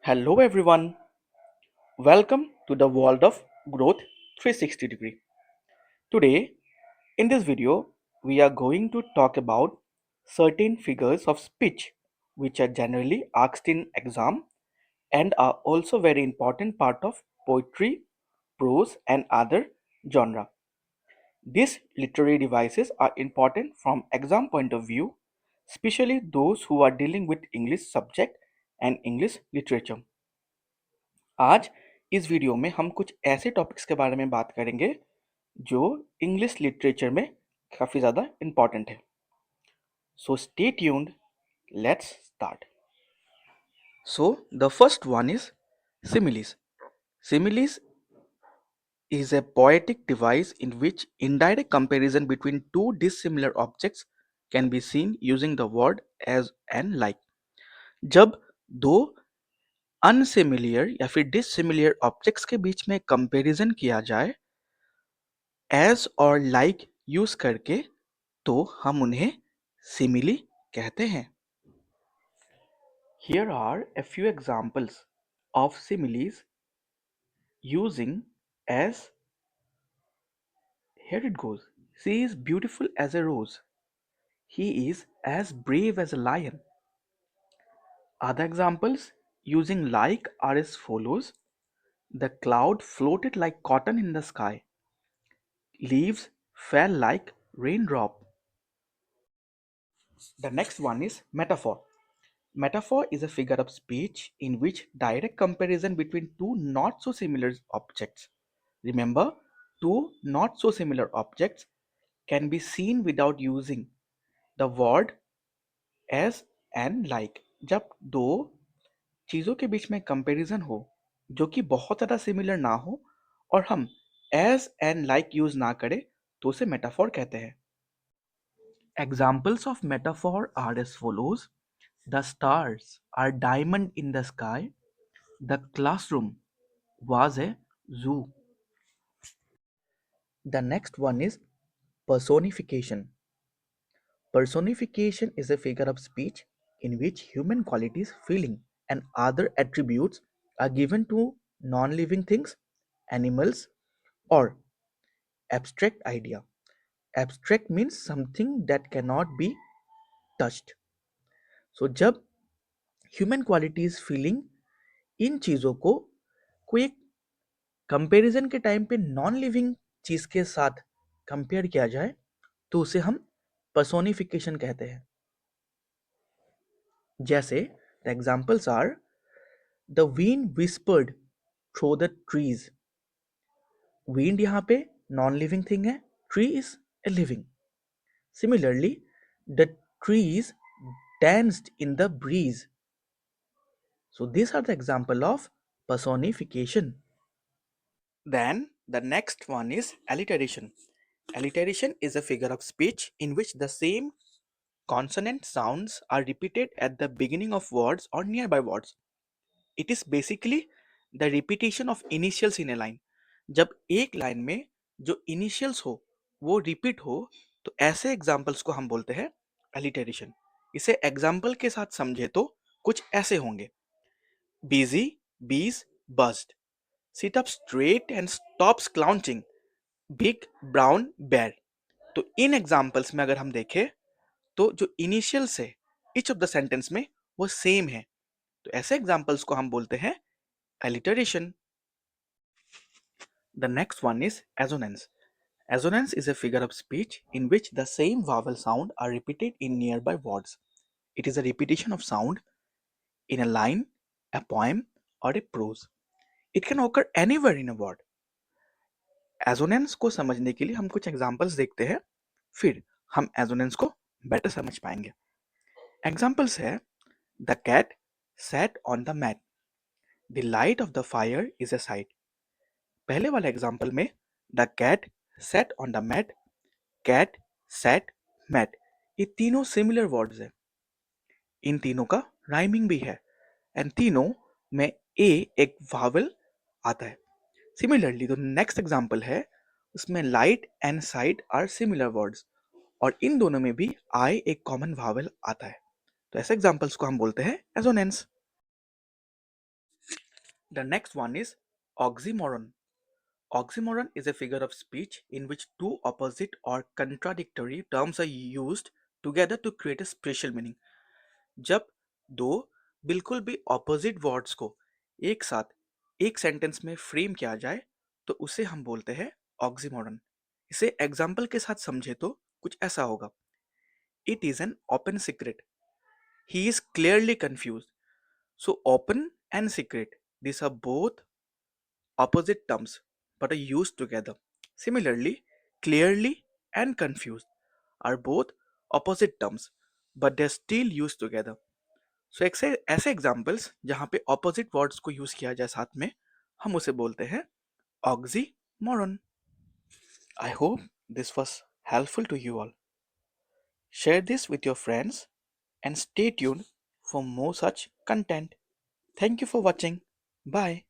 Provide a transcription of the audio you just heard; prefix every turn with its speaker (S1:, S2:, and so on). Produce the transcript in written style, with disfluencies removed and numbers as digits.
S1: Hello everyone, welcome to the world of growth 360 degree. Today in this video we are going to talk about certain figures of speech which are generally asked in exam and are also very important part of poetry, prose and other genre. These literary devices are important from exam point of view, especially those who are dealing with English subject and English literature. आज इस video में हम कुछ ऐसे topics के बारे में बात करेंगे जो इंग्लिश लिटरेचर में काफ़ी ज़्यादा इम्पॉर्टेंट है. So stay tuned, let's start. So the first one is similes. Similes is a poetic device in which indirect comparison between two dissimilar objects can be seen using the word as and like. जब दो अनसिमिलियर या फिर डिसिमिलियर objects के बीच में comparison किया जाए as और like use करके तो हम उन्हें सिमिली कहते हैं. Here are a few examples of similes using as. Here it goes. She is beautiful as a rose. He is as brave as a lion. Other examples using like are as follows. The cloud floated like cotton in the sky. Leaves fell like raindrop. The next one is metaphor. Metaphor is a figure of speech in which direct comparison between two not so similar objects. Remember, two not so similar objects can be seen without using the word as and like. जब दो चीज़ों के बीच में comparison हो जो कि बहुत ज़्यादा सिमिलर ना हो और हम as and like यूज ना करें तो उसे मेटाफोर कहते हैं. Examples of metaphor are as follows. The stars are diamond in the sky. The classroom was a zoo. The next one is personification. Personification is a figure of speech in which human qualities, feeling, and other attributes are given to non-living things, animals, or abstract idea. Abstract means something that cannot be touched. So जब human qualities feeling in चीज़ों को कोई एक comparison के time पे non living चीज़ के साथ compare किया जाए तो उसे हम पर्सोनिफिकेशन कहते हैं. जैसे the examples are the wind whispered through the trees. Wind यहाँ पे नॉन लिविंग थिंग है, tree is a living. Similarly the trees danced in the breeze. So these are the example of personification. Then the next one is alliteration. Alliteration is a figure of speech in which the same consonant sounds are repeated at the beginning of words or nearby words. It is basically the repetition of initials in a line. जब एक line में जो initials हो वो repeat हो तो ऐसे examples को हम बोलते हैं अलिटेरेशन. इसे एग्जाम्पल के साथ समझे तो कुछ ऐसे होंगे. बिजी, बीज, बज्ड. Sit up straight and stops clouching. Big brown bear. तो इन एग्जाम्पल्स में अगर हम देखें तो जो इनिशियल्स है इच ऑफ द सेंटेंस में वो सेम है तो ऐसे एग्जाम्पल्स को हम बोलते हैं alliteration. The next one is assonance. Assonance is a figure of speech in which the same vowel sound are repeated in nearby words. It is a repetition of sound in a line, a poem, or a prose. It can occur anywhere in a word. Assonance को समझने के लिए हम कुछ examples देखते हैं, फिर हम एजोनेंस को बेटर समझ पाएंगे. एग्जाम्पल्स है the cat sat on the mat. The light of the fire is a sight. पहले वाले एग्जाम्पल में the cat sat on the mat, cat, sat, mat ये तीनों सिमिलर वर्ड्स है. इन तीनों का राइमिंग भी है एंड तीनों में ए एक वावल आता है. सिमिलरली जो नेक्स्ट एग्जाम्पल है उसमें light and sight are similar words और इन दोनों में भी आई एक कॉमन वावल आता है. तो ऐसे एग्जाम्पल्स को हम बोलते हैं assonance. The next one is oxymoron. Oxymoron is a figure of speech in which two opposite or contradictory terms are used together to create a special meaning. जब दो बिल्कुल भी ऑपोजिट वर्ड्स को एक साथ एक सेंटेंस में फ्रेम किया जाए तो उसे हम बोलते हैं ऑक्सीमोरन। इसे एग्जाम्पल के साथ समझे तो कुछ ऐसा होगा। It is an open secret, he is clearly confuse. So open and secret, these are both opposite terms but are used together. Similarly, clearly and confused are both opposite terms but they're still used together. सो ऐसे ऐसे examples जहाँ पे opposite words को use किया जाए साथ में, हम उसे बोलते हैं oxymoron. I hope this was helpful to you all. Share this with your friends and stay tuned for more such content. Thank you for watching. Bye.